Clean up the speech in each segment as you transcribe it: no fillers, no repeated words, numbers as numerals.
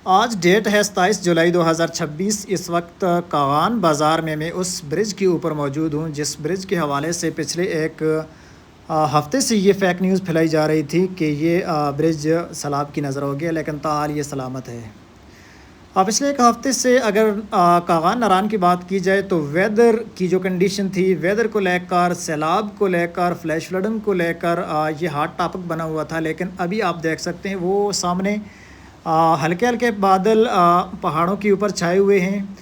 आज डेट है 27 जुलाई 2026। इस वक्त कावान बाज़ार में मैं उस ब्रिज के ऊपर मौजूद हूँ जिस ब्रिज के हवाले से पिछले एक हफ्ते से ये फ़ेक न्यूज़ फैलाई जा रही थी कि ये ब्रिज सैलाब की नज़र हो गया, लेकिन ताहाल ये सलामत है। पिछले एक हफ्ते से अगर कागान नारान की बात की जाए तो वेदर की जो कंडीशन थी, वेदर को लेकर, सैलाब को लेकर, फ्लैश फ्लडिंग को लेकर ये हॉट टॉपिक बना हुआ था। लेकिन अभी आप देख सकते हैं वो सामने हल्के हल्के बादल पहाड़ों के ऊपर छाए हुए हैं,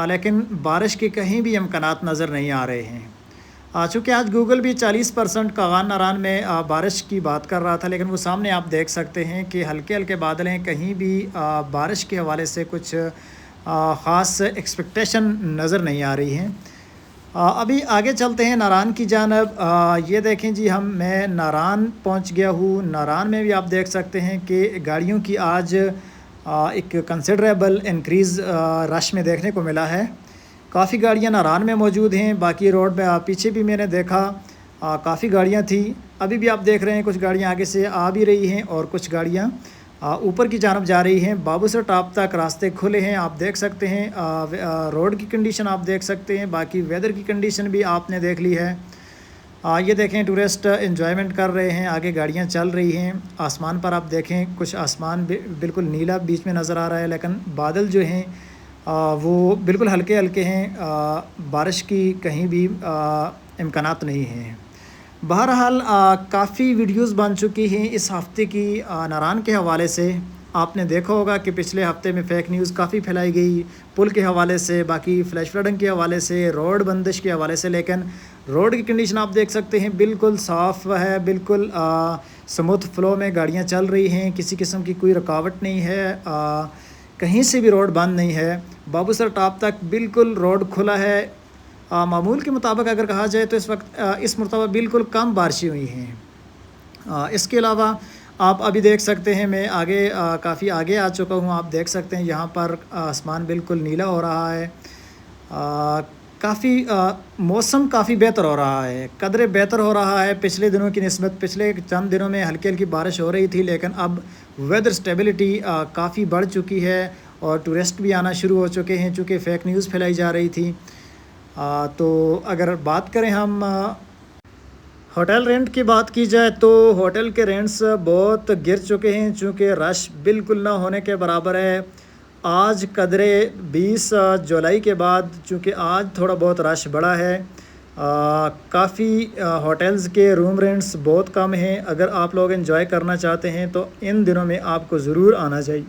लेकिन बारिश के कहीं भी इम्कानात नज़र नहीं आ रहे हैं। चूँकि आज गूगल भी 40% कागान नारान में बारिश की बात कर रहा था, लेकिन वो सामने आप देख सकते हैं कि हल्के हल्के बादल हैं, कहीं भी बारिश के हवाले से कुछ ख़ास एक्सपेक्टेशन नज़र नहीं आ रही हैं। अभी आगे चलते हैं नारान की जानब। ये देखें जी, मैं नारान पहुंच गया हूँ। नारान में भी आप देख सकते हैं कि गाड़ियों की आज एक कंसिडरेबल इंक्रीज़ रश में देखने को मिला है। काफ़ी गाड़ियां नारान में मौजूद हैं। बाकी रोड में पीछे भी मैंने देखा काफ़ी गाड़ियां थी। अभी भी आप देख रहे हैं कुछ गाड़ियां आगे से आ भी रही हैं और कुछ गाड़ियां ऊपर की जानब जा रही हैं। बाबूसर टॉप तक रास्ते खुले हैं, आप देख सकते हैं। रोड की कंडीशन आप देख सकते हैं, बाकी वेदर की कंडीशन भी आपने देख ली है। ये देखें, टूरिस्ट एंजॉयमेंट कर रहे हैं, आगे गाड़ियां चल रही हैं। आसमान पर आप देखें, कुछ आसमान बिल्कुल नीला बीच में नज़र आ रहा है, लेकिन बादल जो हैं वो बिल्कुल हल्के हल्के हैं। बारिश की कहीं भी इम्कानात नहीं हैं। बहरहाल काफ़ी वीडियोस बन चुकी हैं इस हफ़्ते की नारान के हवाले से। आपने देखा होगा कि पिछले हफ़्ते में फ़ेक न्यूज़ काफ़ी फैलाई गई पुल के हवाले से, बाकी फ्लैश फ्लडिंग के हवाले से, रोड बंदिश के हवाले से। लेकिन रोड की कंडीशन आप देख सकते हैं बिल्कुल साफ़ है, बिल्कुल स्मूथ फ्लो में गाड़ियाँ चल रही हैं, किसी किस्म की कोई रुकावट नहीं है। कहीं से भी रोड बंद नहीं है। बाबूसर टॉप तक बिल्कुल रोड खुला है। मामूल के मुताबिक अगर कहा जाए तो इस वक्त इस मरतबा बिल्कुल कम बारिशें हुई हैं। इसके अलावा आप अभी देख सकते हैं, मैं आगे काफ़ी आगे आ चुका हूँ। आप देख सकते हैं यहाँ पर आसमान बिल्कुल नीला हो रहा है। काफ़ी मौसम काफ़ी बेहतर हो रहा है, कदरे बेहतर हो रहा है पिछले दिनों की निस्बत। पिछले चंद दिनों में हल्की हल्की बारिश हो रही थी, लेकिन अब वेदर स्टेबिलिटी काफ़ी बढ़ चुकी है और टूरिस्ट भी आना शुरू हो चुके हैं, चूँकि फ़ेक न्यूज़ फैलाई जा रही थी। तो अगर बात करें हम होटल रेंट की बात की जाए तो होटल के रेंट्स बहुत गिर चुके हैं, चूँकि रश बिल्कुल ना होने के बराबर है। आज कदरे 20 जुलाई के बाद चूँकि आज थोड़ा बहुत रश बढ़ा है। काफ़ी होटल्स के रूम रेंट्स बहुत कम हैं। अगर आप लोग एंजॉय करना चाहते हैं तो इन दिनों में आपको ज़रूर आना चाहिए।